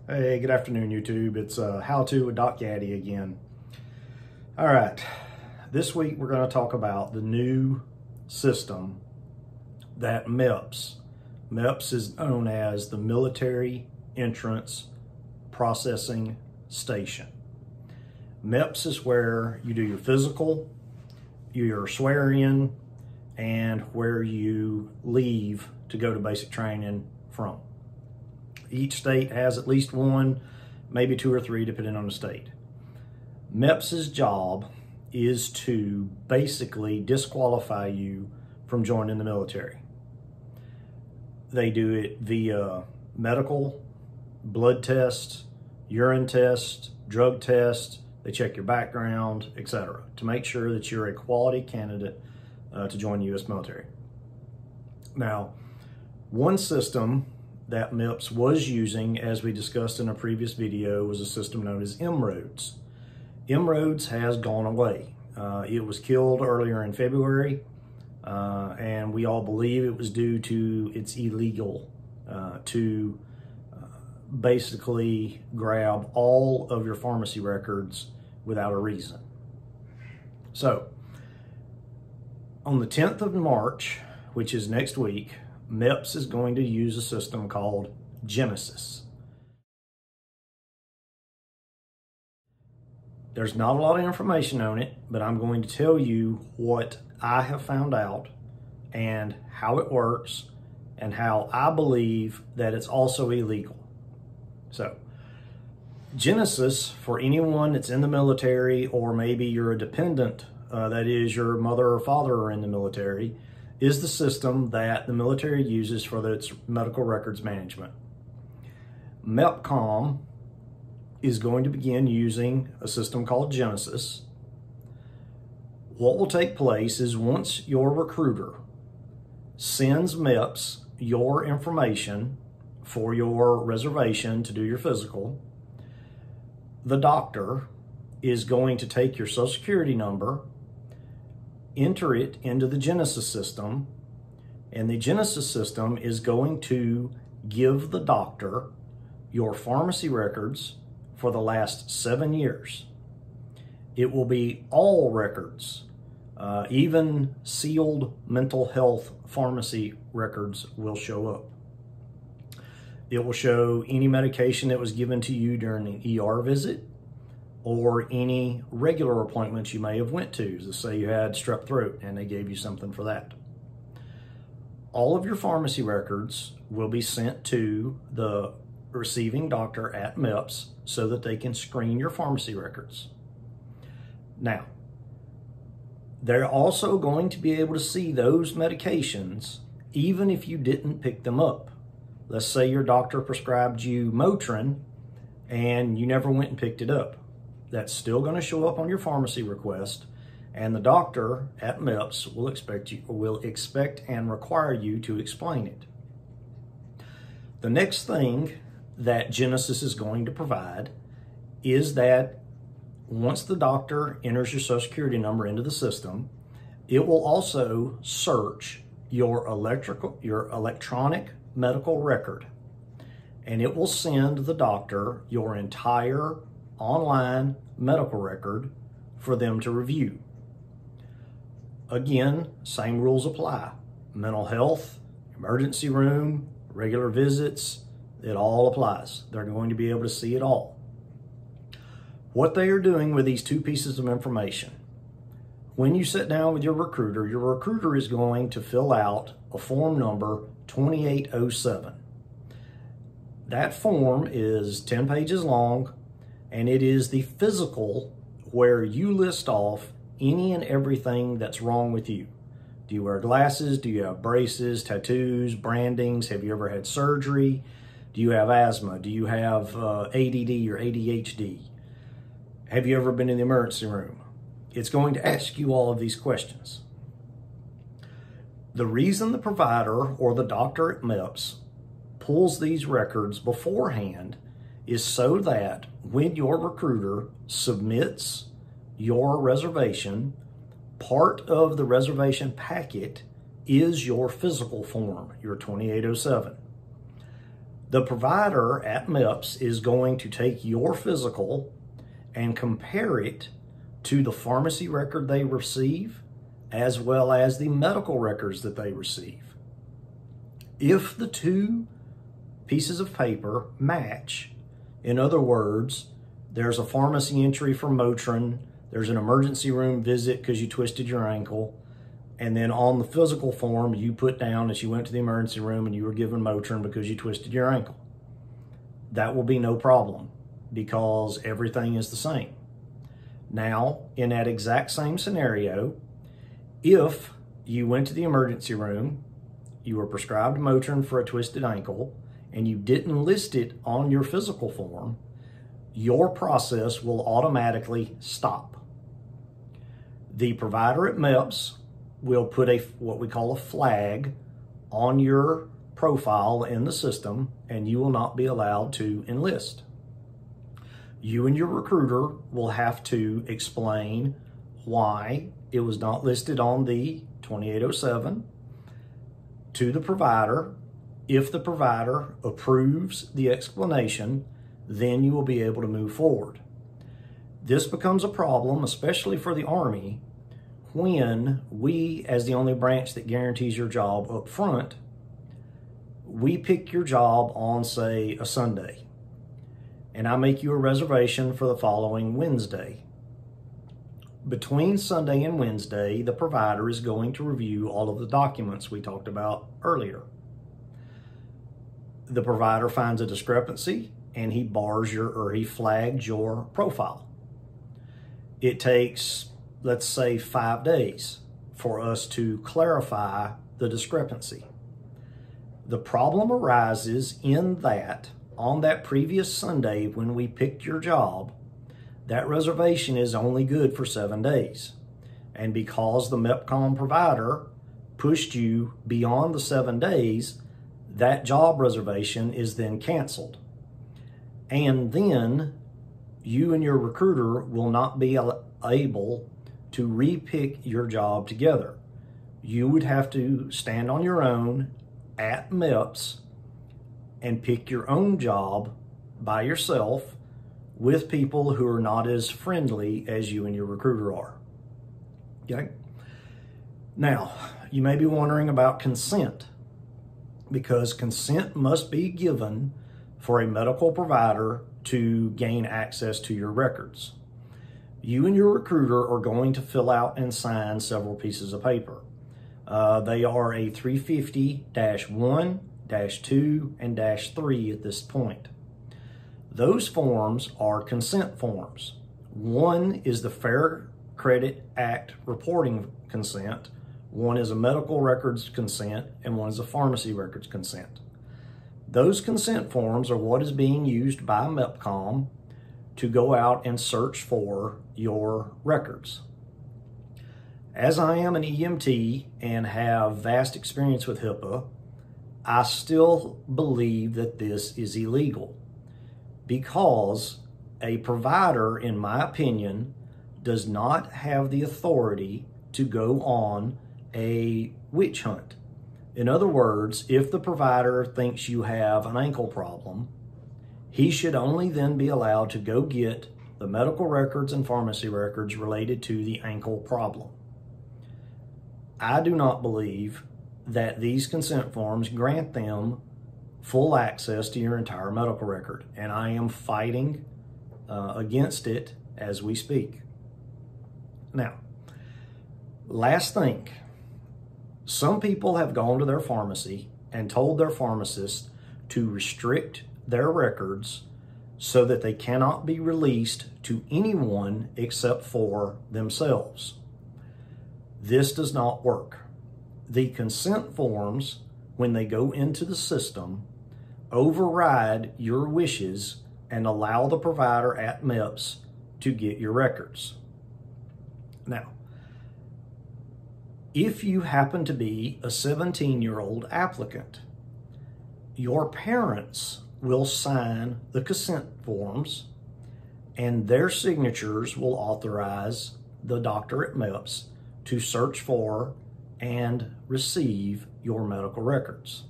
Hey, good afternoon, YouTube. It's How To with Doc Gaddy again. All right, this week we're going to talk about the new system that MEPS is known as the Military Entrance Processing Station. MEPS is where you do your physical, your swearing, and where you leave to go to basic training from. Each state has at least one, maybe two or three, depending on the state. MEPS's job is to basically disqualify you from joining the military. They do it via medical, blood tests, urine tests, drug tests. They check your background, etc., to make sure that you're a quality candidate to join the U.S. military. Now, one system that MEPS was using, as we discussed in a previous video, was a system known as MROADS. MROADS has gone away. It was killed earlier in February, and we all believe it was due to it's illegal to basically grab all of your pharmacy records without a reason. So, on the 10th of March, which is next week, MEPS is going to use a system called Genesis. There's not a lot of information on it, but I'm going to tell you what I have found out and how it works and how I believe that it's also illegal. So, Genesis, for anyone that's in the military, or maybe you're a dependent, that is your mother or father are in the military, is the system that the military uses for its medical records management. MEPCOM is going to begin using a system called Genesis. What will take place is once your recruiter sends MEPS your information for your reservation to do your physical, the doctor is going to take your Social Security number, enter it into the Genesis system, and the Genesis system is going to give the doctor your pharmacy records for the last 7 years. It will be all records, even sealed mental health pharmacy records will show up. It will show any medication that was given to you during an ER visit, or any regular appointments you may have went to. So say you had strep throat and they gave you something for that. All of your pharmacy records will be sent to the receiving doctor at MEPS so that they can screen your pharmacy records. Now, they're also going to be able to see those medications even if you didn't pick them up. Let's say your doctor prescribed you Motrin and you never went and picked it up. That's still going to show up on your pharmacy request, and the doctor at MEPS will expect and require you to explain it. The next thing that Genesis is going to provide is that once the doctor enters your Social Security number into the system, it will also search your electronic medical record, and it will send the doctor your entire online medical record for them to review. Again, same rules apply. Mental health, emergency room, regular visits, it all applies. They're going to be able to see it all. What they are doing with these two pieces of information, when you sit down with your recruiter is going to fill out a form number 2807. That form is 10 pages long, and it is the physical where you list off any and everything that's wrong with you. Do you wear glasses? Do you have braces, tattoos, brandings? Have you ever had surgery? Do you have asthma? Do you have ADD or ADHD? Have you ever been in the emergency room? It's going to ask you all of these questions. The reason the provider or the doctor at MEPS pulls these records beforehand is so that when your recruiter submits your reservation, part of the reservation packet is your physical form, your 2807. The provider at MEPS is going to take your physical and compare it to the pharmacy record they receive, as well as the medical records that they receive. If the two pieces of paper match, in other words, there's a pharmacy entry for Motrin, there's an emergency room visit because you twisted your ankle, and then on the physical form, you put down that you went to the emergency room and you were given Motrin because you twisted your ankle. That will be no problem because everything is the same. Now, in that exact same scenario, if you went to the emergency room, you were prescribed Motrin for a twisted ankle, and you didn't list it on your physical form, your process will automatically stop. The provider at MEPS will put what we call a flag on your profile in the system, and you will not be allowed to enlist. You and your recruiter will have to explain why it was not listed on the 2807 to the provider. If the provider approves the explanation, then you will be able to move forward. This becomes a problem, especially for the Army, when we, as the only branch that guarantees your job up front, we pick your job on, say, a Sunday, and I make you a reservation for the following Wednesday. Between Sunday and Wednesday, the provider is going to review all of the documents we talked about earlier. The provider finds a discrepancy and he flags your profile. It takes, let's say, 5 days for us to clarify the discrepancy. The problem arises in that on that previous Sunday when we picked your job, that reservation is only good for 7 days. And because the MEPCOM provider pushed you beyond the 7 days, that job reservation is then canceled. And then you and your recruiter will not be able to re-pick your job together. You would have to stand on your own at MEPS and pick your own job by yourself with people who are not as friendly as you and your recruiter are. Okay? Now, you may be wondering about consent, because consent must be given for a medical provider to gain access to your records. You and your recruiter are going to fill out and sign several pieces of paper. They are a 350-1, -2, and -3 at this point. Those forms are consent forms. One is the Fair Credit Act reporting consent, one is a medical records consent, and one is a pharmacy records consent. Those consent forms are what is being used by MEPCOM to go out and search for your records. As I am an EMT and have vast experience with HIPAA, I still believe that this is illegal, because a provider, in my opinion, does not have the authority to go on a witch hunt. In other words, if the provider thinks you have an ankle problem, he should only then be allowed to go get the medical records and pharmacy records related to the ankle problem. I do not believe that these consent forms grant them full access to your entire medical record, and I am fighting against it as we speak. Now, last thing, some people have gone to their pharmacy and told their pharmacist to restrict their records so that they cannot be released to anyone except for themselves. This does not work. The consent forms, when they go into the system, override your wishes and allow the provider at MEPS to get your records. Now, if you happen to be a 17-year-old applicant, your parents will sign the consent forms and their signatures will authorize the doctor at MEPS to search for and receive your medical records.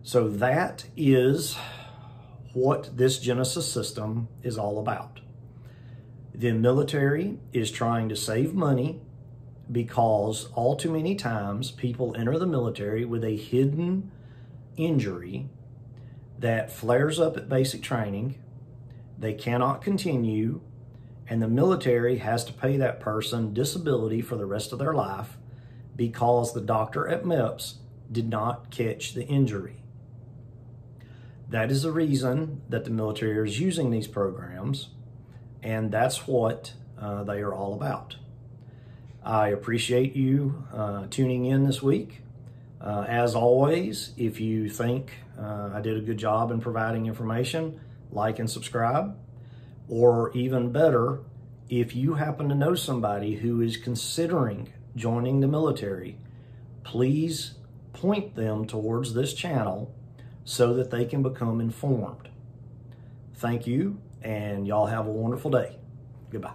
So that is what this Genesis system is all about. The military is trying to save money because all too many times people enter the military with a hidden injury that flares up at basic training. They cannot continue, and the military has to pay that person disability for the rest of their life because the doctor at MEPS did not catch the injury. That is the reason that the military is using these programs, and that's what they are all about. I appreciate you tuning in this week. As always, if you think I did a good job in providing information, like and subscribe. Or even better, if you happen to know somebody who is considering joining the military, please point them towards this channel so that they can become informed. Thank you, and y'all have a wonderful day. Goodbye.